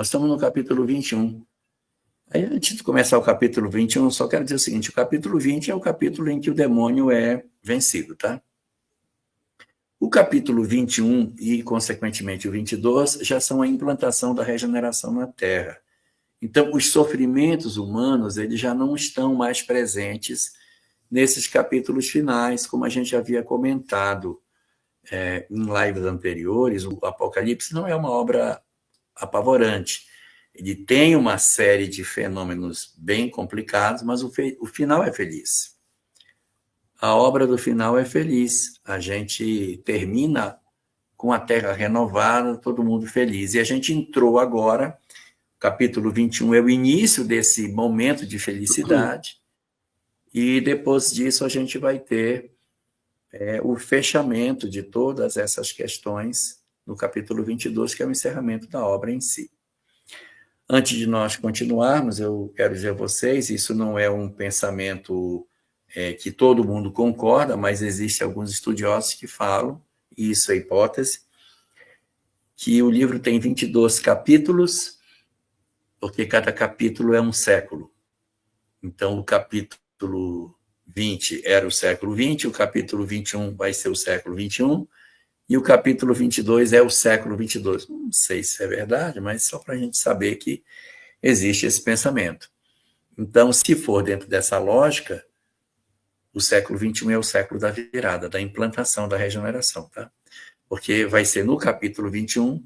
nós estamos no capítulo 21. Aí, antes de começar o capítulo 21, só quero dizer o seguinte, o capítulo 20 é o capítulo em que o demônio é vencido, tá? O capítulo 21 e, consequentemente, o 22 já são a implantação da regeneração na Terra. Então, os sofrimentos humanos, eles já não estão mais presentes nesses capítulos finais, como a gente havia comentado em lives anteriores. O Apocalipse não é uma obra apavorante. Ele tem uma série de fenômenos bem complicados, mas o final é feliz. A obra do final é feliz. A gente termina com a Terra renovada, todo mundo feliz. E a gente entrou agora, capítulo 21 é o início desse momento de felicidade, e depois disso a gente vai ter o fechamento de todas essas questões no capítulo 22, que é o encerramento da obra em si. Antes de nós continuarmos, eu quero dizer a vocês, isso não é um pensamento que todo mundo concorda, mas existem alguns estudiosos que falam, e isso é hipótese, que o livro tem 22 capítulos, porque cada capítulo é um século. Então, o capítulo 20 era o século 20, o capítulo 21 vai ser o século 21, e o capítulo 22 é o século 22. Não sei se é verdade, mas só para a gente saber que existe esse pensamento. Então, se for dentro dessa lógica, o século 21 é o século da virada, da implantação, da regeneração, tá? Porque vai ser no capítulo 21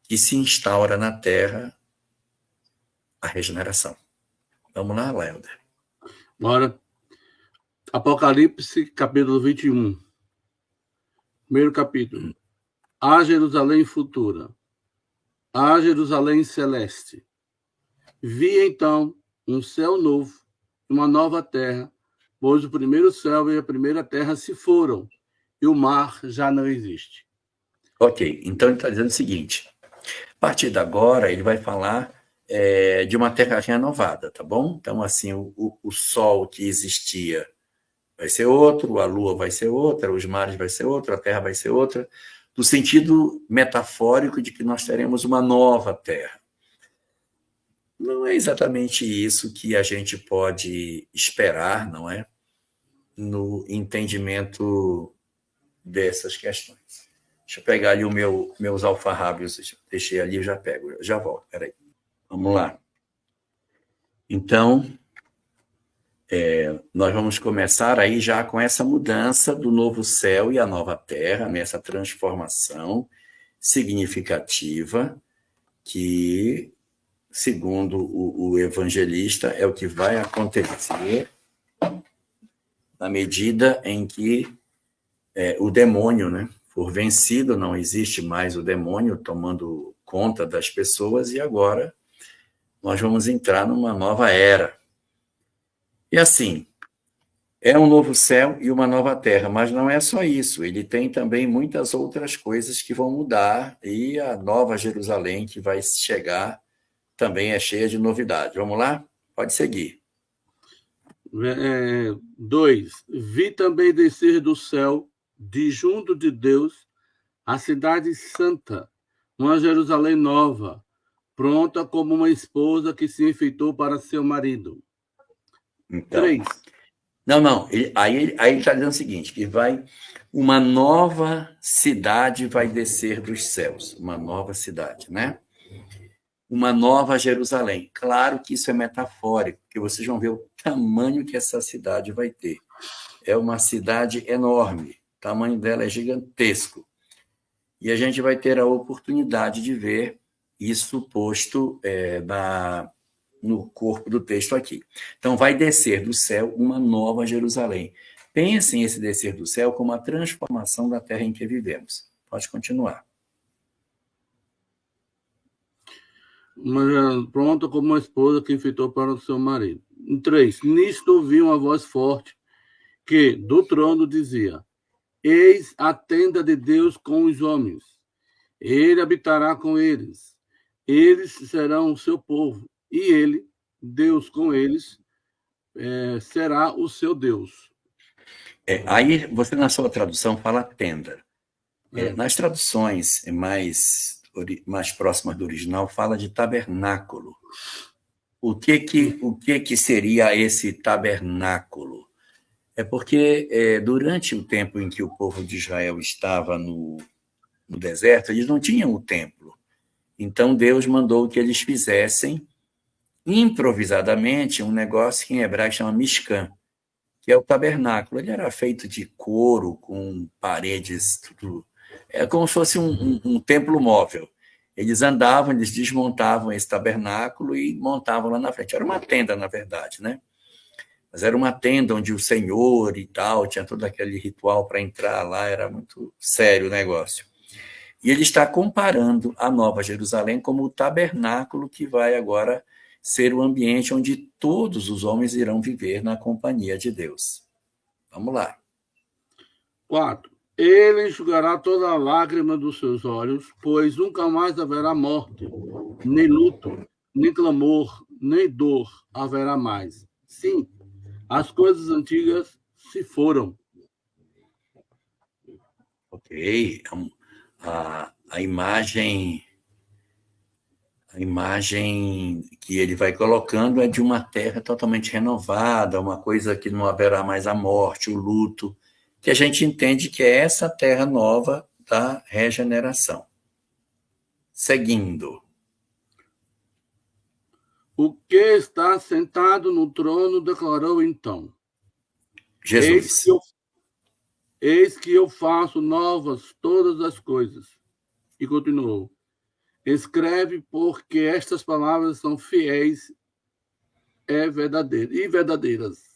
que se instaura na Terra a regeneração. Vamos lá, Léo. Bora. Apocalipse, capítulo 21. Primeiro capítulo. A Jerusalém futura. A Jerusalém celeste. Vi então um céu novo, uma nova terra, pois o primeiro céu e a primeira terra se foram, e o mar já não existe. Ok, então ele está dizendo o seguinte, a partir de agora ele vai falar de uma terra renovada, tá bom? Então, assim, o sol que existia vai ser outro, a lua vai ser outra, os mares vai ser outro, a terra vai ser outra, no sentido metafórico de que nós teremos uma nova terra. Não é exatamente isso que a gente pode esperar, não é? No entendimento dessas questões. Deixa eu pegar ali meus alfarrábios, deixei ali, eu já pego, já volto, peraí. Vamos lá. Então, nós vamos começar aí já com essa mudança do novo céu e a nova terra, nessa transformação significativa que, segundo o evangelista, é o que vai acontecer na medida em que o demônio, né, for vencido, não existe mais o demônio tomando conta das pessoas, e agora nós vamos entrar numa nova era. E assim, é um novo céu e uma nova terra, mas não é só isso, ele tem também muitas outras coisas que vão mudar, e a nova Jerusalém que vai chegar também é cheia de novidade. Vamos lá? Pode seguir. 2. Vi também descer do céu, de junto de Deus, a cidade santa, uma Jerusalém nova, pronta como uma esposa que se enfeitou para seu marido. Então, 3. Não. Aí ele está dizendo o seguinte, que uma nova cidade vai descer dos céus. Uma nova cidade, né? Uma nova Jerusalém. Claro que isso é metafórico, porque vocês vão ver o tamanho que essa cidade vai ter. É uma cidade enorme, o tamanho dela é gigantesco. E a gente vai ter a oportunidade de ver isso posto no corpo do texto aqui. Então, vai descer do céu uma nova Jerusalém. Pensem esse descer do céu como a transformação da terra em que vivemos. Pode continuar. Pronta como uma esposa que enfeitou para o seu marido. 3. Nisto ouvi uma voz forte que, do trono, dizia: Eis a tenda de Deus com os homens. Ele habitará com eles. Eles serão o seu povo. E ele, Deus com eles, será o seu Deus. Aí, você na sua tradução fala tenda. Nas traduções mais mais próximas do original, fala de tabernáculo. O que seria esse tabernáculo? É porque durante o tempo em que o povo de Israel estava no deserto, eles não tinham o templo. Então Deus mandou que eles fizessem improvisadamente um negócio que em hebraico chama Mishkan, que é o tabernáculo. Ele era feito de couro, com paredes, tudo. É como se fosse um templo móvel. Eles andavam, eles desmontavam esse tabernáculo e montavam lá na frente. Era uma tenda, na verdade, né? Mas era uma tenda onde o Senhor e tal, tinha todo aquele ritual para entrar lá, era muito sério o negócio. E ele está comparando a Nova Jerusalém como o tabernáculo que vai agora ser o ambiente onde todos os homens irão viver na companhia de Deus. Vamos lá. 4. Ele enxugará toda a lágrima dos seus olhos, pois nunca mais haverá morte, nem luto, nem clamor, nem dor haverá mais. Sim, as coisas antigas se foram. Ok. A imagem que ele vai colocando é de uma terra totalmente renovada, uma coisa que não haverá mais a morte, o luto, que a gente entende que é essa terra nova da regeneração. Seguindo. O que está sentado no trono declarou então: Jesus. Eis que eu faço novas todas as coisas. E continuou: escreve, porque estas palavras são fiéis e verdadeiras.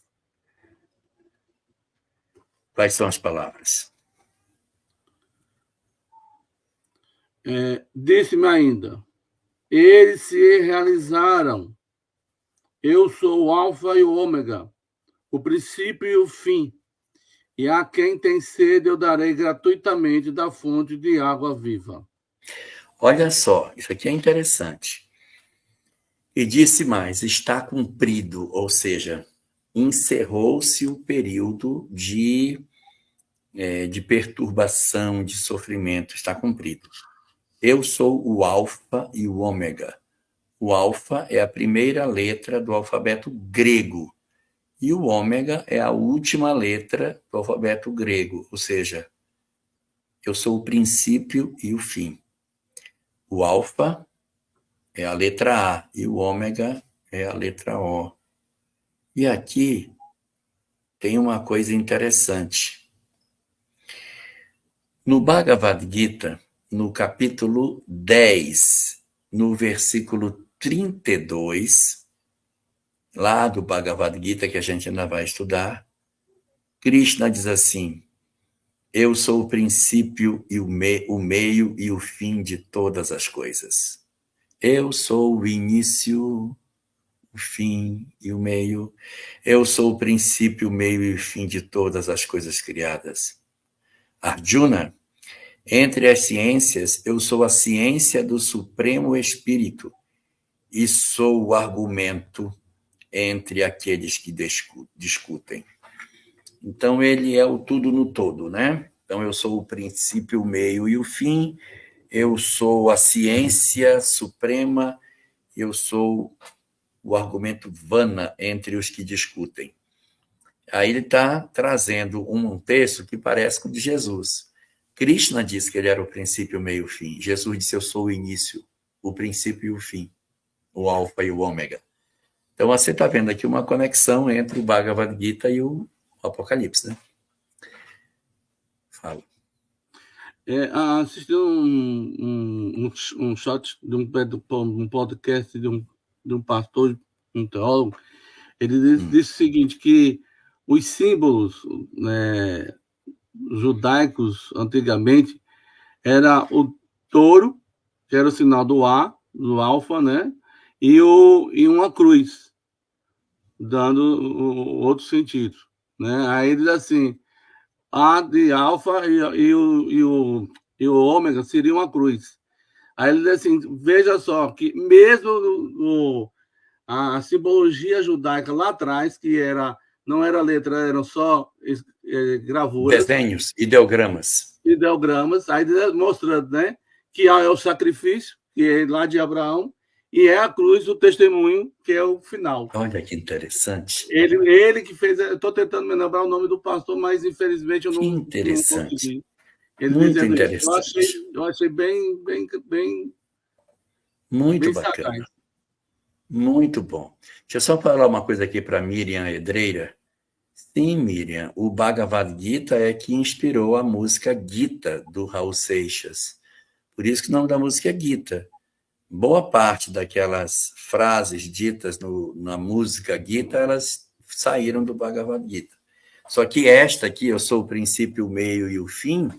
Quais são as palavras? Disse-me ainda: eles se realizaram. Eu sou o Alfa e o Ômega, o princípio e o fim. E a quem tem sede eu darei gratuitamente da fonte de água viva. Olha só, isso aqui é interessante. E disse mais: está cumprido, ou seja, encerrou-se o período de perturbação, de sofrimento, está cumprido. Eu sou o Alfa e o Ômega. O Alfa é a primeira letra do alfabeto grego e o Ômega é a última letra do alfabeto grego, ou seja, eu sou o princípio e o fim. O Alfa é a letra A e o Ômega é a letra O. E aqui tem uma coisa interessante. No Bhagavad Gita, no capítulo 10, no versículo 32, lá do Bhagavad Gita, que a gente ainda vai estudar, Krishna diz assim: eu sou o princípio e o meio e o fim de todas as coisas. Eu sou o início, o fim e o meio. Eu sou o princípio, o meio e o fim de todas as coisas criadas. Arjuna, entre as ciências, eu sou a ciência do Supremo Espírito e sou o argumento entre aqueles que discutem. Então, ele é o tudo no todo, né? Então, eu sou o princípio, o meio e o fim, eu sou a ciência suprema, eu sou o argumento vana entre os que discutem. Aí ele está trazendo um texto que parece com o de Jesus. Krishna disse que ele era o princípio, o meio e o fim. Jesus disse: eu sou o início, o princípio e o fim, o alfa e o ômega. Então, você está vendo aqui uma conexão entre o Bhagavad Gita e o Apocalipse, né? Fala. Assisti um shot de um podcast de um pastor, um teólogo. Ele disse o seguinte, que os símbolos, né, judaicos antigamente era o touro, que era o sinal do A, do alfa, né? E uma cruz, dando outro sentido, né? Aí ele diz assim: A de alfa e o ômega seria uma cruz. Aí ele diz assim: veja só, que mesmo a simbologia judaica lá atrás, que não era letra, eram só gravuras. Desenhos, ideogramas. Ideogramas, aí mostrando, né, que é o sacrifício, que é lá de Abraão, e é a cruz, o testemunho, que é o final. Olha que interessante. Ele que fez. Eu estou tentando me lembrar o nome do pastor, mas infelizmente eu Que não interessante. consegui. Ele Muito dizendo interessante. isso. Eu achei bem Muito bem bacana. sagaz. Muito bom. Deixa eu só falar uma coisa aqui para Miriam Edreira. Sim, Miriam, o Bhagavad Gita é que inspirou a música Gita, do Raul Seixas. Por isso que o nome da música é Gita. Boa parte daquelas frases ditas na música Gita, elas saíram do Bhagavad Gita. Só que esta aqui, eu sou o princípio, o meio e o fim,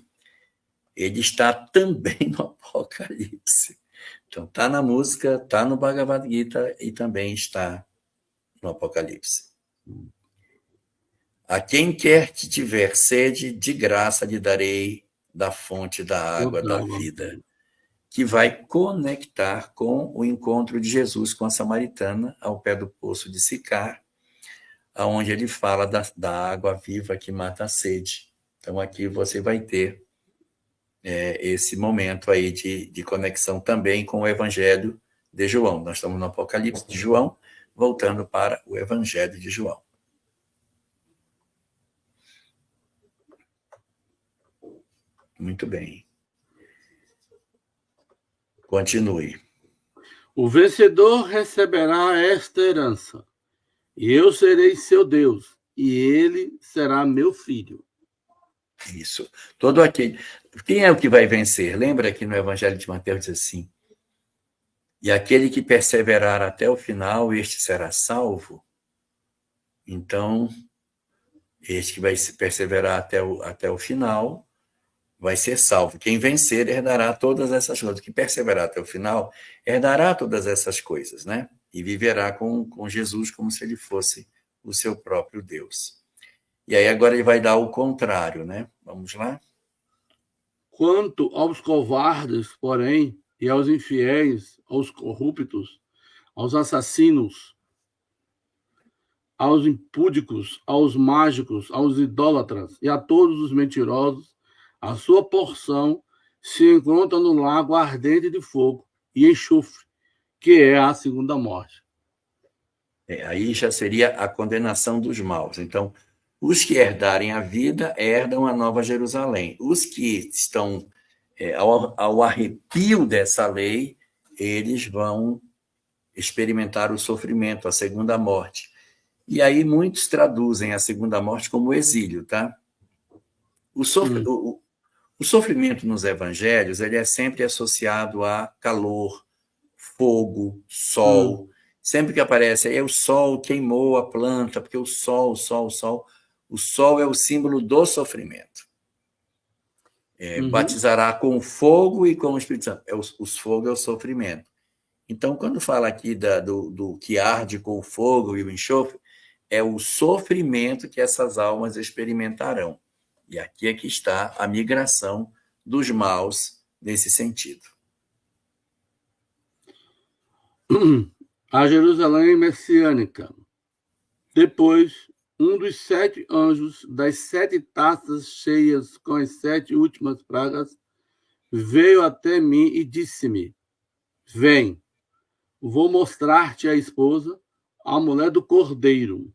ele está também no Apocalipse. Então, está na música, está no Bhagavad Gita e também está no Apocalipse. A quem quer que tiver sede, de graça lhe darei da fonte da água da vida, que vai conectar com o encontro de Jesus com a samaritana ao pé do poço de Sicar, onde ele fala da água viva que mata a sede. Então, aqui você vai ter esse momento aí de conexão também com o Evangelho de João. Nós estamos no Apocalipse de João, voltando para o Evangelho de João. Muito bem. Continue. O vencedor receberá esta herança, e eu serei seu Deus, e ele será meu filho. Isso. Todo aquele. Quem é o que vai vencer? Lembra que no Evangelho de Mateus diz assim: e aquele que perseverar até o final, este será salvo. Então, este que vai perseverar até o final vai ser salvo. Quem vencer herdará todas essas coisas. Que perseverar até o final herdará todas essas coisas, né? E viverá com Jesus como se ele fosse o seu próprio Deus. E aí agora ele vai dar o contrário, né? Vamos lá? Quanto aos covardes, porém, e aos infiéis, aos corruptos, aos assassinos, aos impúdicos, aos mágicos, aos idólatras e a todos os mentirosos, a sua porção se encontra no lago ardente de fogo e enxofre, que é a segunda morte. Aí já seria a condenação dos maus. Então, os que herdarem a vida herdam a Nova Jerusalém. Os que estão ao arrepio dessa lei, eles vão experimentar o sofrimento, a segunda morte. E aí muitos traduzem a segunda morte como exílio, tá? O sofrimento nos evangelhos, ele é sempre associado a calor, fogo, sol. Sempre que aparece aí, o sol queimou a planta, porque o sol é o símbolo do sofrimento. Batizará com fogo e com o Espírito Santo. O fogo é o sofrimento. Então, quando fala aqui do que arde com o fogo e o enxofre, é o sofrimento que essas almas experimentarão. E aqui é que está a migração dos maus nesse sentido. A Jerusalém messiânica. Depois, um dos 7 anjos das 7 taças cheias com as 7 últimas pragas veio até mim e disse-me: vem, vou mostrar-te a esposa, a mulher do cordeiro.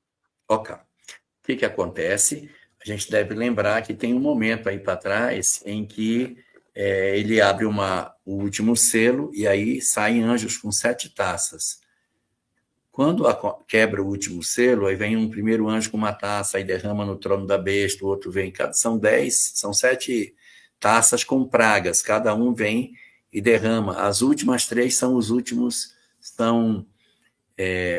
Ok. O que acontece? A gente deve lembrar que tem um momento aí para trás em que ele abre o último selo e aí saem anjos com 7 taças. Quando quebra o último selo, aí vem um primeiro anjo com uma taça e derrama no trono da besta, o outro vem. São 7 taças com pragas, cada um vem e derrama. As últimas 3 são os últimos, são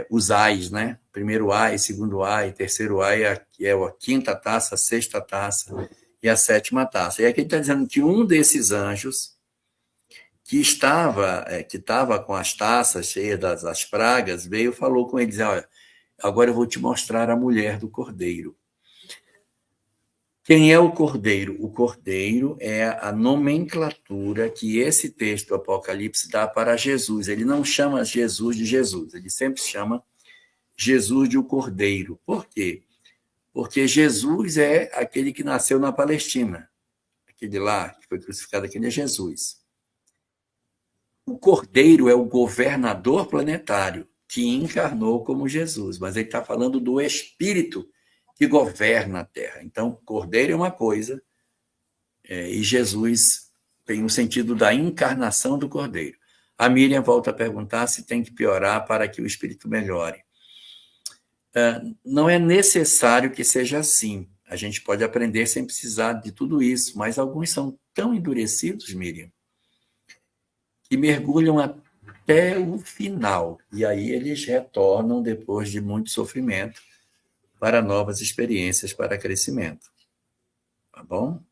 os ais, né? Primeiro ai, segundo ai, terceiro ai, que é a 5ª taça, a 6ª taça e a 7ª taça. E aqui ele está dizendo que um desses anjos que estava com as taças cheias das pragas, veio e falou com eles: olha, agora eu vou te mostrar a mulher do cordeiro. Quem é o cordeiro? O cordeiro é a nomenclatura que esse texto do Apocalipse dá para Jesus. Ele não chama Jesus de Jesus, ele sempre chama Jesus de o cordeiro. Por quê? Porque Jesus é aquele que nasceu na Palestina. Aquele lá que foi crucificado, aquele é Jesus. O Cordeiro é o governador planetário que encarnou como Jesus, mas ele está falando do Espírito que governa a Terra. Então, Cordeiro é uma coisa, e Jesus tem o sentido da encarnação do Cordeiro. A Miriam volta a perguntar se tem que piorar para que o Espírito melhore. Não é necessário que seja assim. A gente pode aprender sem precisar de tudo isso, mas alguns são tão endurecidos, Miriam, que mergulham até o final. E aí eles retornam, depois de muito sofrimento, para novas experiências, para crescimento. Tá bom?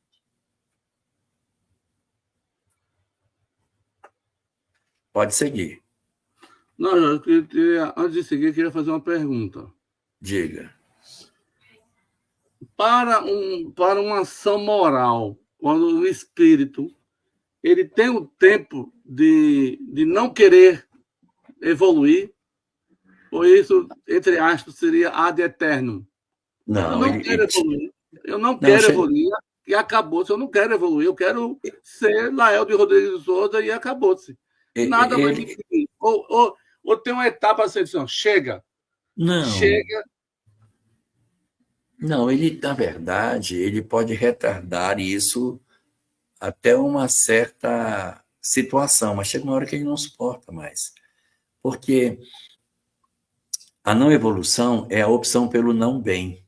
Pode seguir. Não, antes de seguir, eu queria fazer uma pergunta. Diga. Para uma ação moral, quando o espírito ele tem o tempo de não querer evoluir, ou isso, entre aspas, seria ad eternum? Não, eu não quero evoluir. Eu não quero evoluir e acabou-se. Eu não quero evoluir. Eu quero ser Lael de Rodrigues de Souza e acabou-se. Nada vai me impedir. Ou tem uma etapa assim, chega. Não. Chega. Não, ele, na verdade, ele pode retardar isso até uma certa situação, mas chega uma hora que ele não suporta mais. Porque a não evolução é a opção pelo não bem.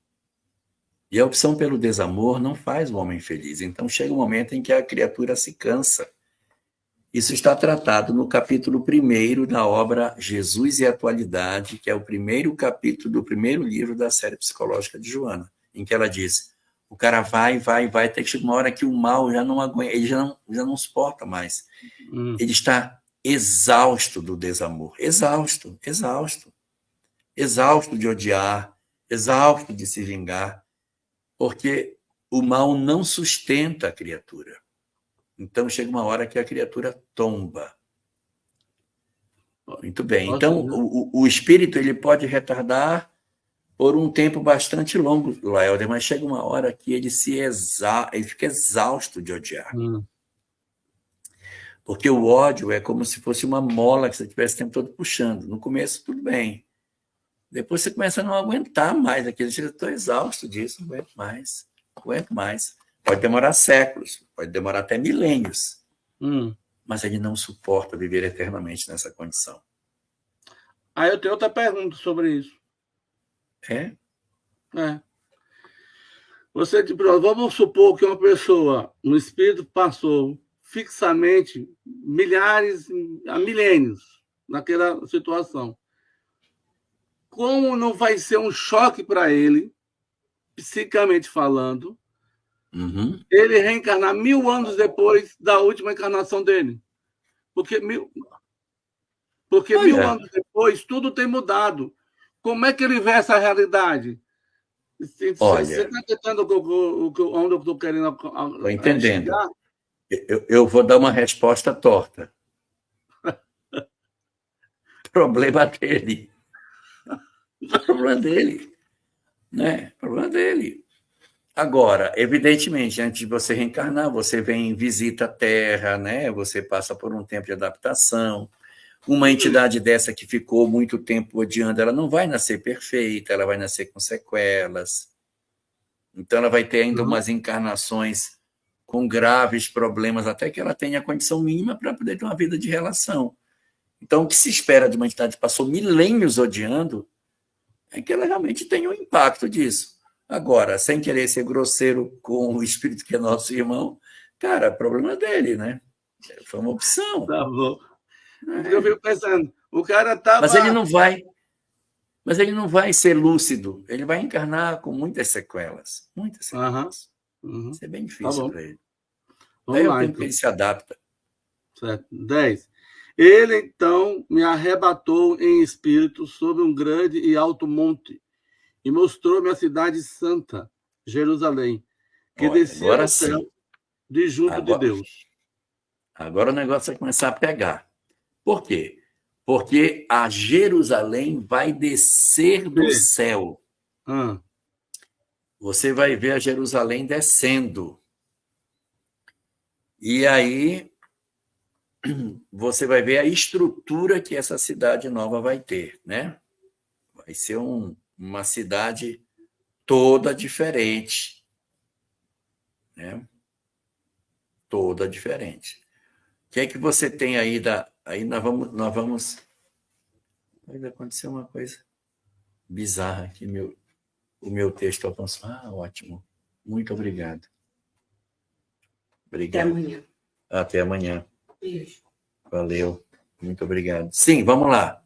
E a opção pelo desamor não faz o homem feliz. Então chega um momento em que a criatura se cansa. Isso está tratado no capítulo 1 da obra Jesus e a Atualidade, que é o primeiro capítulo do primeiro livro da série psicológica de Joana, em que ela diz: o cara vai, até que chega uma hora que o mal já não aguenta, ele já não suporta mais. Ele está exausto do desamor, exausto de odiar, exausto de se vingar, porque o mal não sustenta a criatura. Então, chega uma hora que a criatura tomba. Muito bem. Então, o espírito ele pode retardar por um tempo bastante longo, Laelder, mas chega uma hora que ele ele fica exausto de odiar. Porque o ódio é como se fosse uma mola que você estivesse o tempo todo puxando. No começo, tudo bem. Depois você começa a não aguentar mais aquilo. Eu estou exausto disso, não aguento mais. Pode demorar séculos, pode demorar até milênios, mas ele não suporta viver eternamente nessa condição. Aí eu tenho outra pergunta sobre isso. É? Vamos supor que uma pessoa, um espírito, passou fixamente milênios naquela situação. Como não vai ser um choque para ele, psicamente falando, ele reencarnar 1000 anos depois da última encarnação dele? Porque 1000 anos depois tudo tem mudado. Como é que ele vê essa realidade? Você está entendendo onde eu estou querendo Estou entendendo. Chegar? Eu vou dar uma resposta torta. Problema dele. Problema dele. Né? Problema dele. Agora, evidentemente, antes de você reencarnar, você vem, visita a Terra, né? Você passa por um tempo de adaptação. Uma entidade dessa que ficou muito tempo odiando, ela não vai nascer perfeita, ela vai nascer com sequelas. Então, ela vai ter ainda umas encarnações com graves problemas, até que ela tenha a condição mínima para poder ter uma vida de relação. Então, o que se espera de uma entidade que passou milênios odiando é que ela realmente tenha um impacto disso. Agora, sem querer ser grosseiro com o espírito que é nosso irmão, cara, problema dele, né? Foi uma opção. Tá bom. Eu fico pensando, o cara estava... Mas ele não vai ser lúcido. Ele vai encarnar com muitas sequelas. Muitas sequelas. Isso é bem difícil para ele. Daí é o tempo que ele se adapta. Certo. 10. Ele, então, me arrebatou em espírito sobre um grande e alto monte e mostrou-me a cidade santa, Jerusalém, que descia do céu de junto de Deus. Agora o negócio vai começar a pegar. Por quê? Porque a Jerusalém vai descer do céu. Você vai ver a Jerusalém descendo. E aí você vai ver a estrutura que essa cidade nova vai ter, né? Vai ser uma cidade toda diferente, né? Toda diferente. O que é que você tem aí aí nós vamos vai acontecer uma coisa bizarra aqui, o meu texto avançou. Ah, ótimo. Muito obrigado. Obrigado. Até amanhã. Até amanhã. Beijo. Valeu. Muito obrigado. Sim, vamos lá.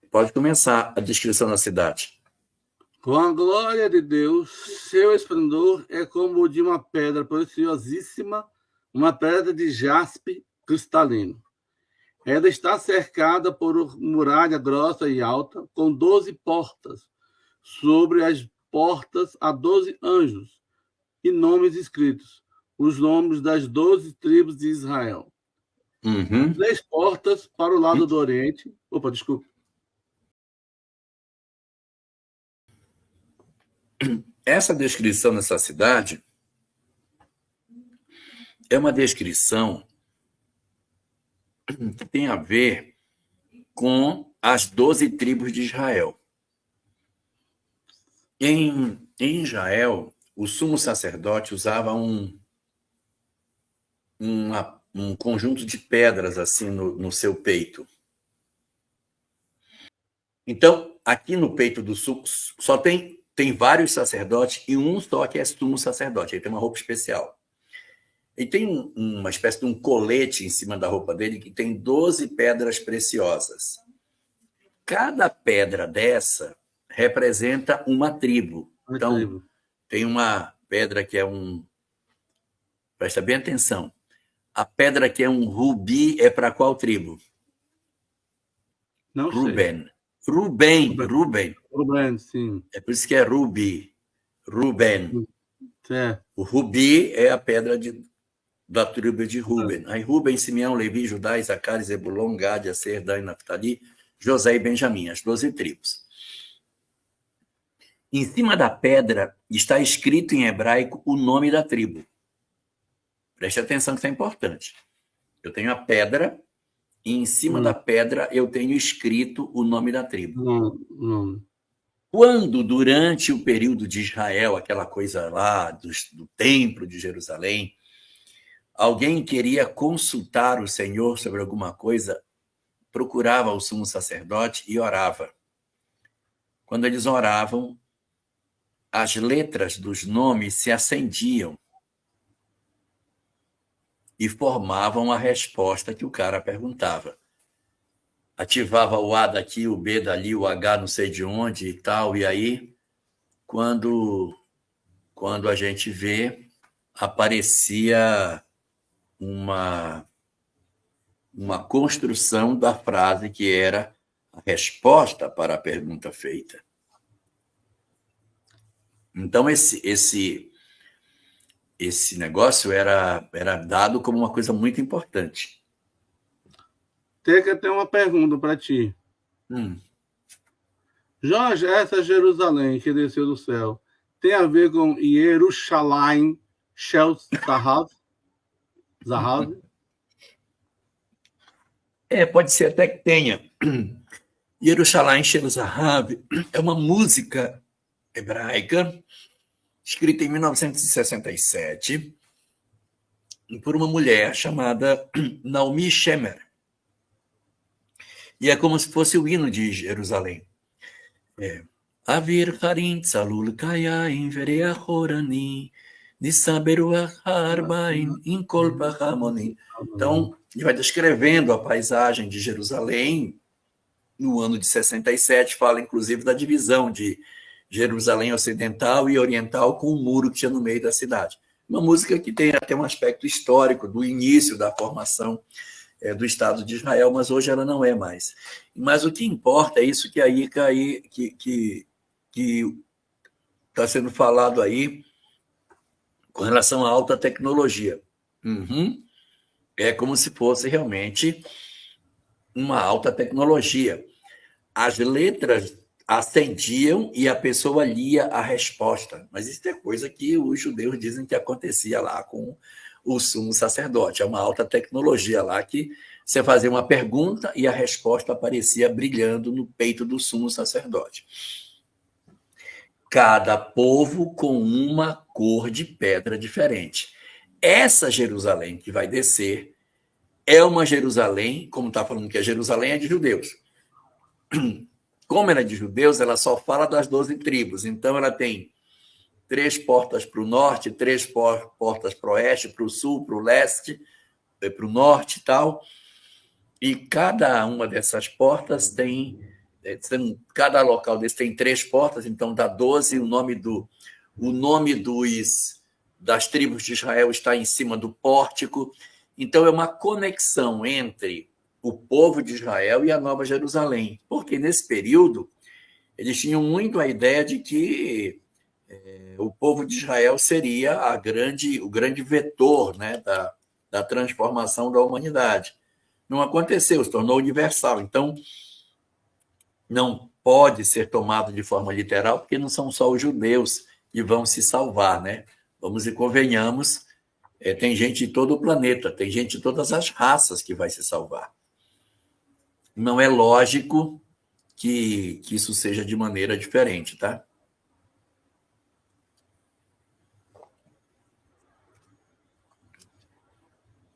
Pode começar a descrição da cidade. Com a glória de Deus, seu esplendor é como o de uma pedra preciosíssima, uma pedra de jaspe cristalino. Ela está cercada por muralha grossa e alta, com 12 portas. Sobre as portas há 12 anjos e nomes escritos, os nomes das 12 tribos de Israel. Uhum. 3 portas para o lado do Oriente. Opa, desculpa. Essa descrição dessa cidade é uma descrição que tem a ver com as 12 tribos de Israel. Em Israel, o sumo sacerdote usava um conjunto de pedras assim no seu peito. Então, aqui no peito do sumo, só tem vários sacerdotes e um só que é sumo sacerdote. Ele tem uma roupa especial. E tem uma espécie de um colete em cima da roupa dele que tem 12 pedras preciosas. Cada pedra dessa representa uma tribo. Então, tem uma pedra que é presta bem atenção. A pedra que é um rubi é para qual tribo? Não Ruben. sei. Ruben, sim. É por isso que é rubi. Ruben. É. O rubi é a pedra da tribo de Ruben. Aí Ruben, Simeão, Levi, Judá, Isacar, Zebulon, Gad, Aser, Dan, Naftali, José e Benjamim, as 12 tribos. Em cima da pedra está escrito em hebraico o nome da tribo. Preste atenção que isso é importante. Eu tenho a pedra e em cima da pedra eu tenho escrito o nome da tribo. Não. Quando, durante o período de Israel, aquela coisa lá do templo de Jerusalém, alguém queria consultar o Senhor sobre alguma coisa, procurava o sumo sacerdote e orava. Quando eles oravam, as letras dos nomes se acendiam e formavam a resposta que o cara perguntava. Ativava o A daqui, o B dali, o H não sei de onde e tal. E aí, quando a gente vê, aparecia uma construção da frase que era a resposta para a pergunta feita. Então, esse negócio era dado como uma coisa muito importante. Tem que ter uma pergunta para ti. Jorge, essa Jerusalém que desceu do céu tem a ver com Yerushalayim Shel Zahav? Pode ser até que tenha. Yerushalayim Shel Zahav é uma música hebraica escrita em 1967 por uma mulher chamada Naomi Shemer. E é como se fosse o hino de Jerusalém. Avir Harim Tzalul Kayaim Vereachorani Nisaberu Harbaim Inkol Pahamoni. Então, ele vai descrevendo a paisagem de Jerusalém no ano de 67, fala inclusive da divisão de Jerusalém Ocidental e Oriental com o muro que tinha no meio da cidade. Uma música que tem até um aspecto histórico do início da formação do Estado de Israel, mas hoje ela não é mais. Mas o que importa é isso que está sendo falado aí com relação à alta tecnologia. É como se fosse realmente uma alta tecnologia. As letras acendiam e a pessoa lia a resposta. Mas isso é coisa que os judeus dizem que acontecia lá com o sumo sacerdote. É uma alta tecnologia lá que você fazia uma pergunta e a resposta aparecia brilhando no peito do sumo sacerdote. Cada povo com uma cor de pedra diferente. Essa Jerusalém que vai descer é uma Jerusalém, como está falando que a Jerusalém é de judeus. Como ela é de judeus, ela só fala das 12 tribos. Então, ela tem 3 portas para o norte, 3 portas para o oeste, para o sul, para o leste, para o norte e tal. E cada uma dessas portas tem... Cada local desse tem 3 portas, então dá 12. O nome das tribos de Israel está em cima do pórtico. Então, é uma conexão entre o povo de Israel e a Nova Jerusalém, porque nesse período eles tinham muito a ideia de que o povo de Israel seria o grande vetor, né, da transformação da humanidade. Não aconteceu, se tornou universal. Então, não pode ser tomado de forma literal, porque não são só os judeus que vão se salvar, né? Vamos e convenhamos, tem gente de todo o planeta, tem gente de todas as raças que vai se salvar. Não é lógico que isso seja de maneira diferente, tá?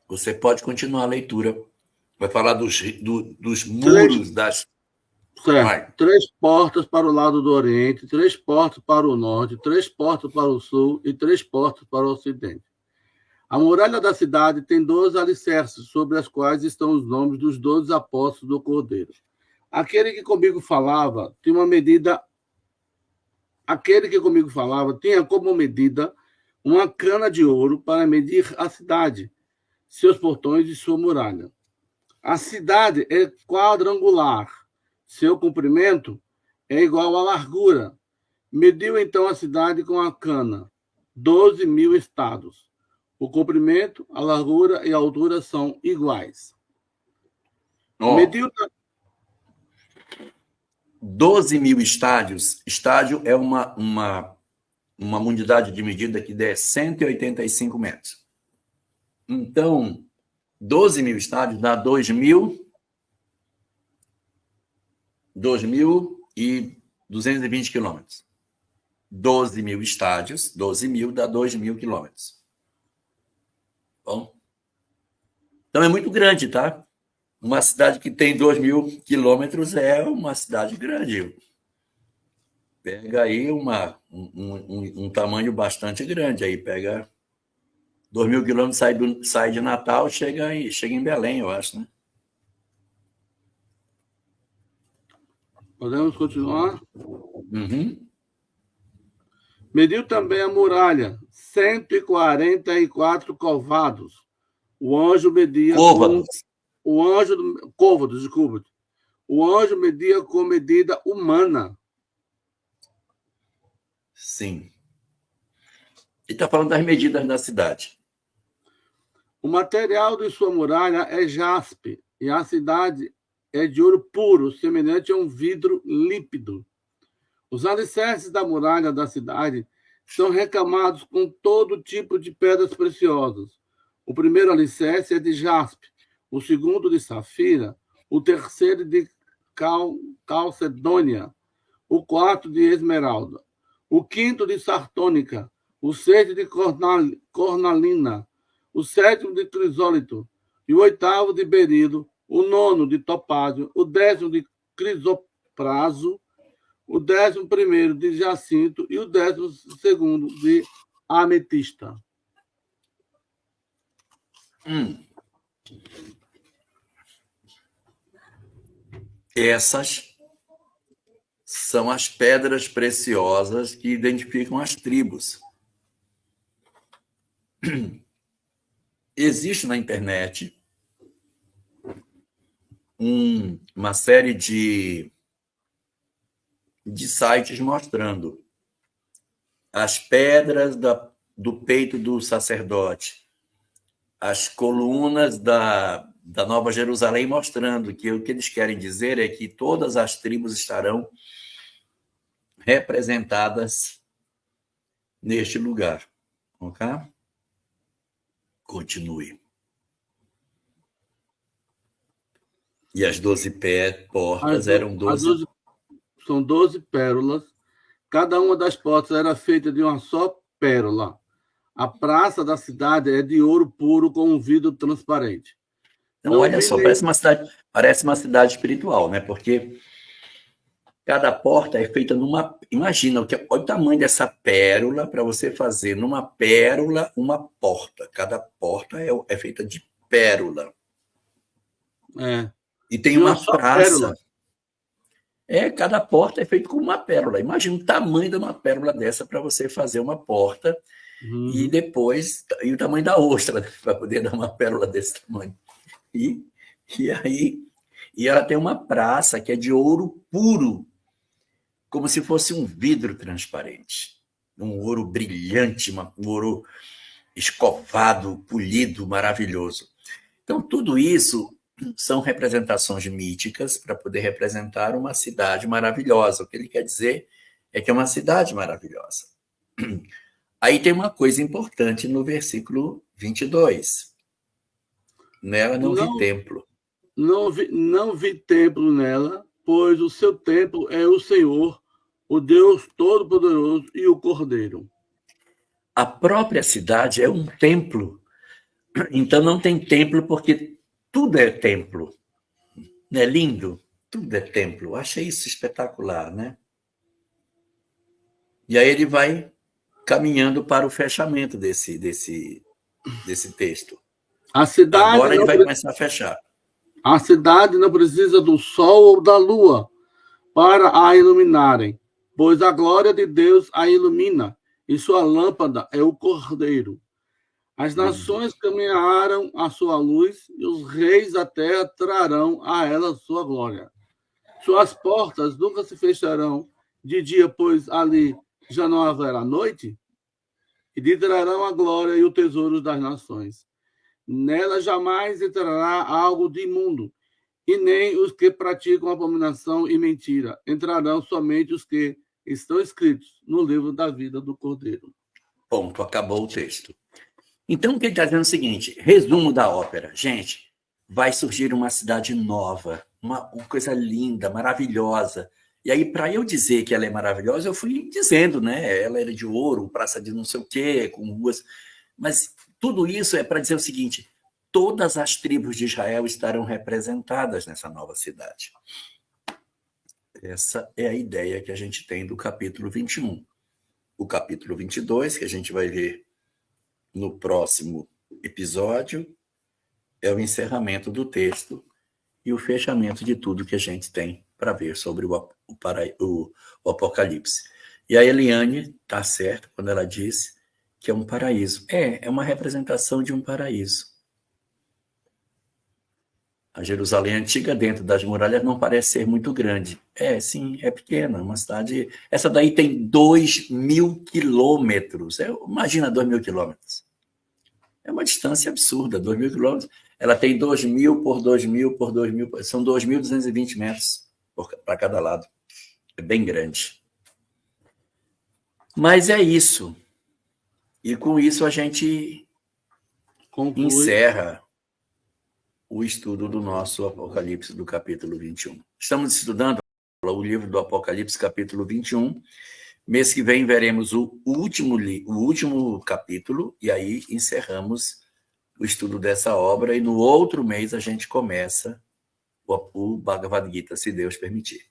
Você pode continuar a leitura. Vai falar dos muros das... Certo. 3 portas para o lado do Oriente, 3 portas para o Norte, 3 portas para o Sul e 3 portas para o Ocidente. A muralha da cidade tem 12 alicerces, sobre as quais estão os nomes dos 12 apóstolos do Cordeiro. Aquele que comigo falava tinha como medida uma cana de ouro para medir a cidade, seus portões e sua muralha. A cidade é quadrangular. Seu comprimento é igual à largura. Mediu então a cidade com a cana, 12.000 estados. O comprimento, a largura e a altura são iguais. Mediu 12.000 estádios. Estádio é uma unidade de medida que dá 185 metros. Então, 12.000 estádios dá 2.220 quilômetros. 12.000 estádios, 12.000 dá 2.000 quilômetros. Bom, então é muito grande, tá? Uma cidade que tem 2.000 quilômetros é uma cidade grande. Pega aí um tamanho bastante grande. Aí pega 2.000 quilômetros, sai de Natal, chega em Belém, eu acho, né? Podemos continuar? Uhum. Mediu também a muralha, 144 covados. O anjo media côvados. Côvados, desculpa. O anjo media com medida humana. Sim. Ele está falando das medidas da cidade. O material de sua muralha é jaspe, e a cidade é de ouro puro, semelhante a um vidro límpido. Os alicerces da muralha da cidade são recamados com todo tipo de pedras preciosas. O primeiro alicerce é de jaspe, o segundo de safira, o terceiro de calcedônia, o quarto de esmeralda, o quinto de sardônica, o sexto de cornalina, o sétimo de crisólito, e o oitavo de berilo, o nono de topázio, o 10º de crisopraso, o 11º de jacinto e o 12º de ametista. Essas são as pedras preciosas que identificam as tribos. Existe na internet uma série de sites mostrando as pedras do peito do sacerdote, as colunas da Nova Jerusalém, mostrando que o que eles querem dizer é que todas as tribos estarão representadas neste lugar. Ok? Continue. E as 12 portas eram 12... São 12 pérolas. Cada uma das portas era feita de uma só pérola. A praça da cidade é de ouro puro com um vidro transparente. Então, olha só, parece uma cidade espiritual, né? Porque cada porta é feita numa... Imagina, olha o tamanho dessa pérola para você fazer numa pérola uma porta. Cada porta é feita de pérola. E tem uma praça. Cada porta é feita com uma pérola. Imagina o tamanho de uma pérola dessa para você fazer uma porta. E depois, e o tamanho da ostra, né, para poder dar uma pérola desse tamanho. E ela tem uma praça que é de ouro puro, como se fosse um vidro transparente. Um ouro brilhante, um ouro escovado, polido, maravilhoso. Então, tudo isso são representações míticas para poder representar uma cidade maravilhosa. O que ele quer dizer é que é uma cidade maravilhosa. Aí tem uma coisa importante no versículo 22. Nela não vi templo. Não vi templo nela, pois o seu templo é o Senhor, o Deus Todo-Poderoso e o Cordeiro. A própria cidade é um templo. Então não tem templo porque tudo é templo. Não é lindo? Tudo é templo. Achei isso espetacular, né? E aí ele vai caminhando para o fechamento desse texto. Agora ele vai começar a fechar. A cidade não precisa do sol ou da lua para a iluminarem, pois a glória de Deus a ilumina, e sua lâmpada é o Cordeiro. As nações caminharão à sua luz, e os reis da terra trarão a ela sua glória. Suas portas nunca se fecharão de dia, pois ali já não haverá noite, e lhe trarão a glória e o tesouro das nações. Nela jamais entrará algo de imundo, e nem os que praticam abominação e mentira. Entrarão somente os que estão escritos no livro da vida do Cordeiro. Ponto, acabou o texto. Então, o que ele está dizendo é o seguinte, resumo da ópera. Gente, vai surgir uma cidade nova, uma coisa linda, maravilhosa. E aí, para eu dizer que ela é maravilhosa, eu fui dizendo, né? Ela era de ouro, praça de não sei o quê, com ruas... Mas tudo isso é para dizer o seguinte, todas as tribos de Israel estarão representadas nessa nova cidade. Essa é a ideia que a gente tem do capítulo 21. O capítulo 22, que a gente vai ver no próximo episódio, é o encerramento do texto e o fechamento de tudo que a gente tem para ver sobre o Apocalipse. E a Eliane está certa quando ela diz que é um paraíso. É uma representação de um paraíso. A Jerusalém antiga, dentro das muralhas, não parece ser muito grande. Sim, é pequena, uma cidade... Essa daí tem 2.000 quilômetros. Imagina 2.000 quilômetros. É uma distância absurda, 2.000 quilômetros. Ela tem 2.000 por 2.000 por 2.000, são 2.220 metros para cada lado. É bem grande. Mas é isso. E com isso a gente encerra o estudo do nosso Apocalipse do capítulo 21. Estamos estudando o livro do Apocalipse, capítulo 21. Mês que vem veremos o último capítulo, e aí encerramos o estudo dessa obra, e no outro mês a gente começa o Bhagavad Gita, se Deus permitir.